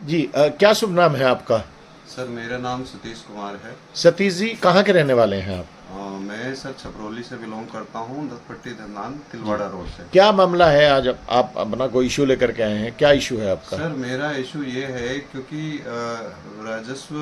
जी क्या शुभ नाम है आपका? सर मेरा नाम सतीश कुमार है। सतीश जी कहाँ के रहने वाले हैं आप? मैं सर छपरौली से बिलोंग करता हूँ, दसपट्टी धरनान जी तिलवाड़ा रोड से। क्या मामला है आज आप अपना कोई इशू लेकर के आए हैं? क्या इशू है आपका? सर मेरा इशू ये है क्योंकि राजस्व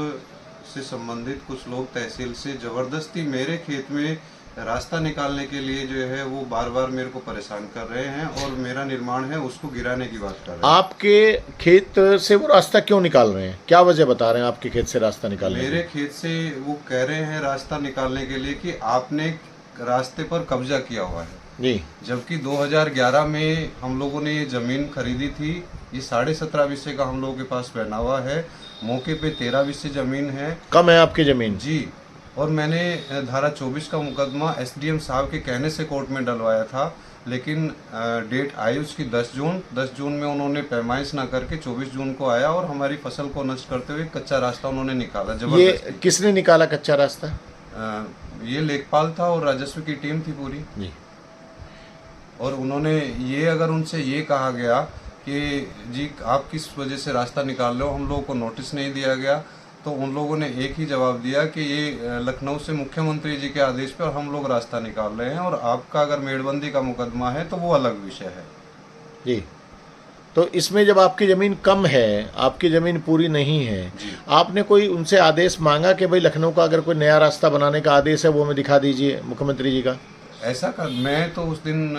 से संबंधित कुछ लोग तहसील से ज़बरदस्ती मेरे खेत में रास्ता निकालने के लिए जो है वो बार बार मेरे को परेशान कर रहे हैं और मेरा निर्माण है उसको गिराने की बात कर रहे हैं। आपके खेत से वो रास्ता क्यों निकाल रहे हैं? क्या वजह बता रहे हैं आपके खेत से रास्ता निकालने मेरे की? खेत से वो कह रहे हैं रास्ता निकालने के लिए कि आपने रास्ते पर कब्जा किया हुआ है, जी जबकि 2011 में हम लोगों ने ये ज़मीन खरीदी थी। ये 17.5 विस्से का हम लोगों के पास बना हुआ है, मौके पे 13 विस्से ज़मीन है। कम है आपकी जमीन? जी। और मैंने धारा 24 का मुकदमा एसडीएम साहब के कहने से कोर्ट में डलवाया था, लेकिन डेट आई उसकी 10 जून में उन्होंने पैमाइश ना करके 24 जून को आया और हमारी फसल को नष्ट करते हुए कच्चा रास्ता उन्होंने निकाला ये जबरदस्ती। किसने निकाला कच्चा रास्ता? ये लेखपाल था और राजस्व की टीम थी पूरी। जी और उन्होंने ये अगर उनसे ये कहा गया कि जी आप किस वजह से रास्ता निकाल रहे हो, हम लोगों को नोटिस नहीं दिया गया, तो उन लोगों ने एक ही जवाब दिया कि ये लखनऊ से मुख्यमंत्री जी के आदेश पर हम लोग रास्ता निकाल रहे हैं और आपका अगर मेड़बंदी का मुकदमा है तो वो अलग विषय है। जी तो इसमें जब आपकी ज़मीन कम है, आपकी ज़मीन पूरी नहीं है, जी। आपने कोई उनसे आदेश मांगा कि भाई लखनऊ का अगर कोई नया रास्ता बनाने का आदेश है वो हमें दिखा दीजिए मुख्यमंत्री जी का? ऐसा कर मैं तो उस दिन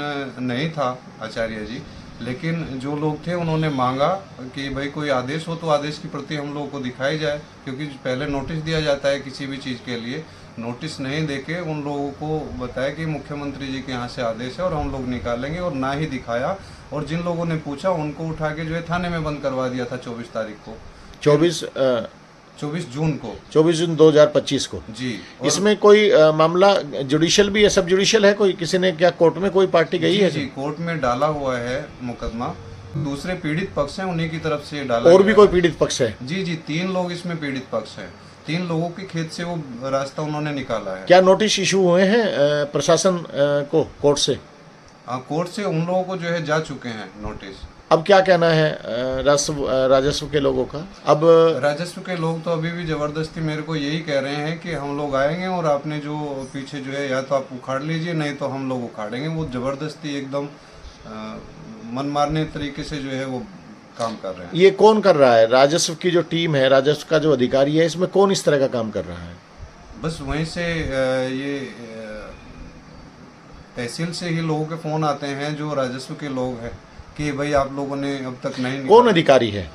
नहीं था आचार्य जी, लेकिन जो लोग थे उन्होंने मांगा कि भाई कोई आदेश हो तो आदेश की प्रति हम लोगों को दिखाई जाए, क्योंकि पहले नोटिस दिया जाता है किसी भी चीज़ के लिए। नोटिस नहीं देके उन लोगों को बताया कि मुख्यमंत्री जी के यहाँ से आदेश है और हम लोग निकालेंगे, और ना ही दिखाया। और जिन लोगों ने पूछा उनको उठा के जो है थाने में बंद करवा दिया था 24 तारीख को, 24 जून को। 24 जून 2025 को। जी। इसमें कोई मामला जुडिशियल भी है, सब जुडिशियल है? कोई किसी ने क्या कोर्ट में कोई पार्टी गई है? जी कोर्ट में डाला हुआ है मुकदमा, दूसरे पीड़ित पक्ष हैं उन्हीं की तरफ से डाला और गया भी कोई है। पीड़ित पक्ष है? जी 3 लोग इसमें पीड़ित पक्ष हैं। 3 लोगों के खेत से वो रास्ता उन्होंने निकाला है। क्या नोटिस इशू हुए हैं प्रशासन को कोर्ट से? कोर्ट से उन लोगों को जो है जा चुके हैं नोटिस। अब क्या कहना है राजस्व के लोगों का? अब राजस्व के लोग तो अभी भी जबरदस्ती मेरे को यही कह रहे हैं कि हम लोग आएंगे और आपने जो पीछे जो है या तो आप उखाड़ लीजिए, नहीं तो हम लोग उखाड़ेंगे। वो जबरदस्ती एकदम मन मारने तरीके से जो है वो काम कर रहे हैं। ये कौन कर रहा है? राजस्व की जो टीम है, राजस्व का जो अधिकारी है, इसमें कौन इस तरह का काम कर रहा है? बस वहीं से ये तहसील से ही लोगों के फ़ोन आते हैं जो राजस्व के लोग हैं कि भाई आप लोगों ने अब तक नहीं कौन निकाला। अधिकारी है?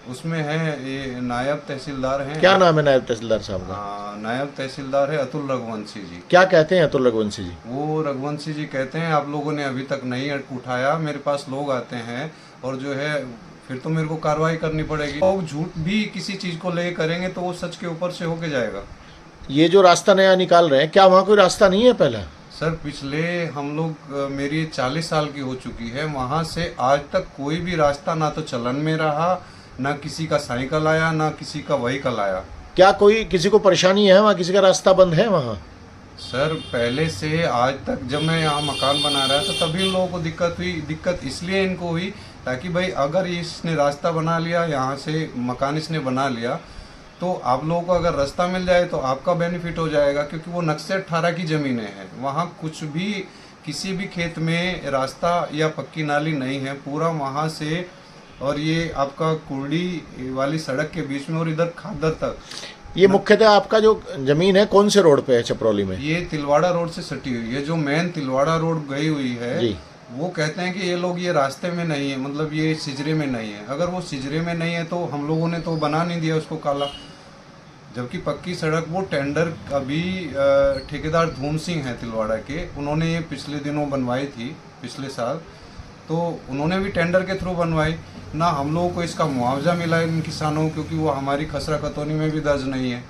उसमें है ये नायब तहसीलदार हैं। क्या नाम है नायब तहसीलदार साहब का? नायब तहसीलदार है अतुल रघुवंशी जी। क्या कहते हैं अतुल रघुवंशी जी? वो रघुवंशी जी कहते हैं आप लोगों ने अभी तक नहीं उठाया, मेरे पास लोग आते हैं और जो है फिर तो मेरे को कार्रवाई करनी पड़ेगी। लोग झूठ भी किसी चीज़ को ले करेंगे तो वो सच के ऊपर से होके जाएगा। ये जो रास्ता नया निकाल रहे हैं, क्या वहाँ कोई रास्ता नहीं है पहले? सर पिछले हम लोग मेरी 40 साल की हो चुकी है, वहाँ से आज तक कोई भी रास्ता ना तो चलन में रहा, ना किसी का साइकिल आया, ना किसी का व्हीकल आया। क्या कोई किसी को परेशानी है वहाँ? किसी का रास्ता बंद है वहाँ? सर पहले से आज तक जब मैं यहाँ मकान बना रहा था तभी इन लोगों को दिक्कत हुई। दिक्कत इसलिए इनको हुई ताकि भाई अगर इसने रास्ता बना लिया, यहाँ से मकान इसने बना लिया, तो आप लोगों को अगर रास्ता मिल जाए तो आपका बेनिफिट हो जाएगा, क्योंकि वो नक्शे 18 की ज़मीनें हैं। वहाँ कुछ भी किसी भी खेत में रास्ता या पक्की नाली नहीं है, पूरा वहाँ से और ये आपका कुर्डी वाली सड़क के बीच में और इधर खादर तक। ये मुख्यतः आपका जो जमीन है कौन से रोड पे है छपरौली में? ये तिलवाड़ा रोड से सटी हुई है, जो मेन तिलवाड़ा रोड गई हुई है जी। वो कहते हैं कि ये लोग ये रास्ते में नहीं है, मतलब ये सिजरे में नहीं है। अगर वो सिजरे में नहीं है तो हम लोगों ने तो बना नहीं दिया उसको काला, जबकि पक्की सड़क वो टेंडर अभी ठेकेदार धूम सिंह है तिलवाड़ा के, उन्होंने ये पिछले दिनों बनवाई थी पिछले साल, तो उन्होंने भी टेंडर के थ्रू बनवाई। ना हम लोगों को इसका मुआवजा मिला इन किसानों को, क्योंकि वो हमारी खसरा खतौनी में भी दर्ज नहीं है।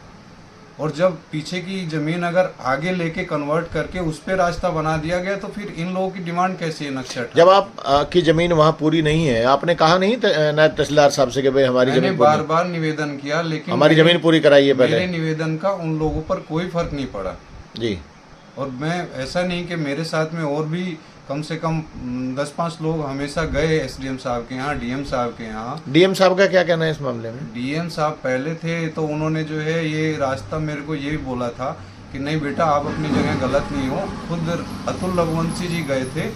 और जब पीछे की ज़मीन अगर आगे लेके कन्वर्ट करके उस पर रास्ता बना दिया गया तो फिर इन लोगों की डिमांड कैसी है नक्शा? जब आप की जमीन वहाँ पूरी नहीं है, आपने कहा नहीं नायब तहसीलदार साहब से कि भाई हमारी मैंने जमीन बार बार निवेदन किया, लेकिन हमारी जमीन पूरी कराइए पहले? मेरे निवेदन का उन लोगों पर कोई फर्क नहीं पड़ा। जी। और मैं ऐसा नहीं कि मेरे साथ में और भी कम से कम 10-5 लोग हमेशा गए एसडीएम साहब के यहाँ, डीएम साहब के यहाँ। डीएम साहब का क्या कहना है इस मामले में? डीएम साहब पहले थे तो उन्होंने जो है ये रास्ता मेरे को ये बोला था कि नहीं बेटा आप अपनी जगह गलत नहीं हो। खुद अतुल रघुवंशी जी गए थे,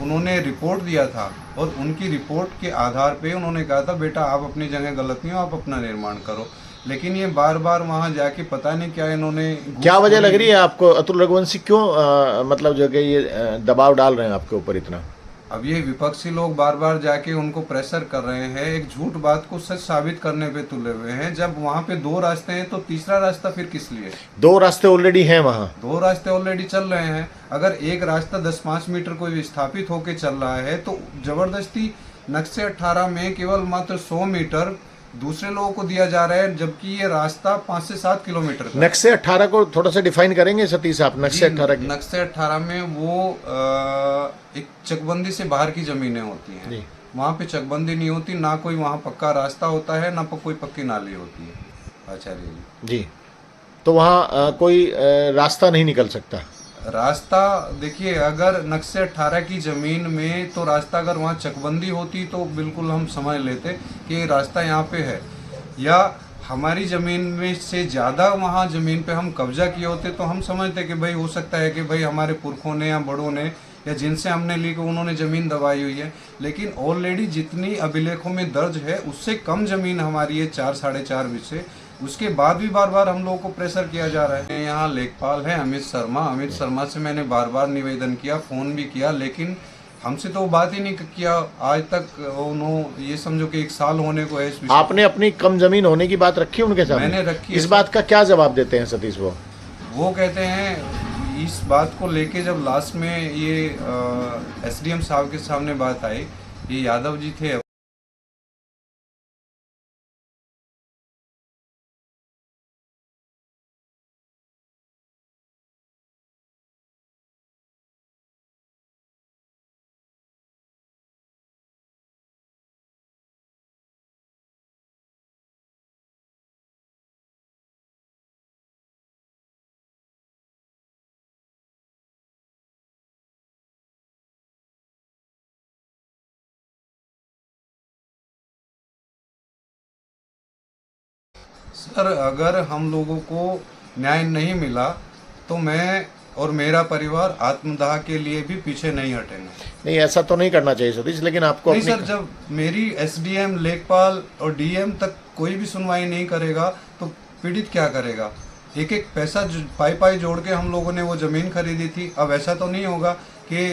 उन्होंने रिपोर्ट दिया था और उनकी रिपोर्ट के आधार पे उन्होंने कहा था बेटा आप अपनी जगह गलत नहीं हो, आप अपना निर्माण करो। लेकिन ये बार बार वहाँ जाके पता नहीं क्या इन्होंने क्या वजह लग रही है आपको? अतुल रघुवंशी क्यों मतलब जो कि ये दबाव डाल रहे हैं आपके ऊपर इतना? अब ये विपक्षी लोग बार बार जाके उनको प्रेशर कर रहे हैं, एक झूठ बात को सच साबित करने पे तुले हुए हैं। जब वहाँ पे 2 रास्ते हैं तो तीसरा रास्ता फिर किस लिए? 2 रास्ते ऑलरेडी हैं वहाँ। 2 रास्ते ऑलरेडी चल रहे हैं। अगर एक रास्ता 10-5 मीटर कोई स्थापित होके चल रहा है तो जबरदस्ती नक्शे 18 में केवल मात्र 100 मीटर दूसरे लोगों को दिया जा रहा है, जबकि ये रास्ता 5 से 7 किलोमीटर का। नक्शे 18 को थोड़ा सा डिफाइन करेंगे सतीश आप? नक्शे 18 की नक्शे 18 में वो एक चकबंदी से बाहर की जमीनें होती हैं। जी। वहाँ पे चकबंदी नहीं होती, ना कोई वहाँ पक्का रास्ता होता है, ना कोई पक्की नाली होती है आचार्य जी। जी, तो वहाँ कोई रास्ता नहीं निकल सकता? रास्ता देखिए, अगर नक्शे 18 की ज़मीन में तो रास्ता अगर वहाँ चकबंदी होती तो बिल्कुल हम समझ लेते कि ये रास्ता यहाँ पे है, या हमारी ज़मीन में से ज़्यादा वहाँ ज़मीन पे हम कब्जा किए होते तो हम समझते कि भाई हो सकता है कि भाई हमारे पुरखों ने या बड़ों ने या जिनसे हमने ली कि उन्होंने ज़मीन दबाई हुई है। लेकिन ऑलरेडी जितनी अभिलेखों में दर्ज है उससे कम ज़मीन हमारी है, 4-4.5 बिस्से। उसके बाद भी बार बार हम लोगों को प्रेशर किया जा रहा है। यहाँ लेखपाल है अमित शर्मा से मैंने बार बार निवेदन किया, फ़ोन भी किया, लेकिन हमसे तो बात ही नहीं किया आज तक। उन्होंने ये समझो कि 1 साल होने को है इस विषय। आपने अपनी कम जमीन होने की बात रखी उनके सामने? मैंने रखी। इस बात का क्या जवाब देते हैं सतीश? वो कहते हैं इस बात को लेके जब लास्ट में ये एसडीएम साहब के सामने बात आई, ये यादव जी थे, सर अगर हम लोगों को न्याय नहीं मिला तो मैं और मेरा परिवार आत्मदाह के लिए भी पीछे नहीं हटेंगे। नहीं, ऐसा तो नहीं करना चाहिए सतीश, लेकिन आपको नहीं सर, जब मेरी एसडीएम, लेखपाल और डीएम तक कोई भी सुनवाई नहीं करेगा तो पीड़ित क्या करेगा? एक एक पैसा पाई जोड़ के हम लोगों ने वो ज़मीन खरीदी थी। अब ऐसा तो नहीं होगा कि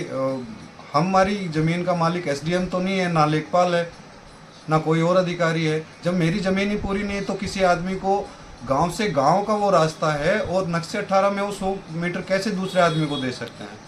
हमारी ज़मीन का मालिक एसडीएम तो नहीं है, ना लेखपाल है, ना कोई और अधिकारी है। जब मेरी ज़मीन ही पूरी नहीं है तो किसी आदमी को गांव से गांव का वो रास्ता है और नक्शे 18 में वो 100 मीटर कैसे दूसरे आदमी को दे सकते हैं?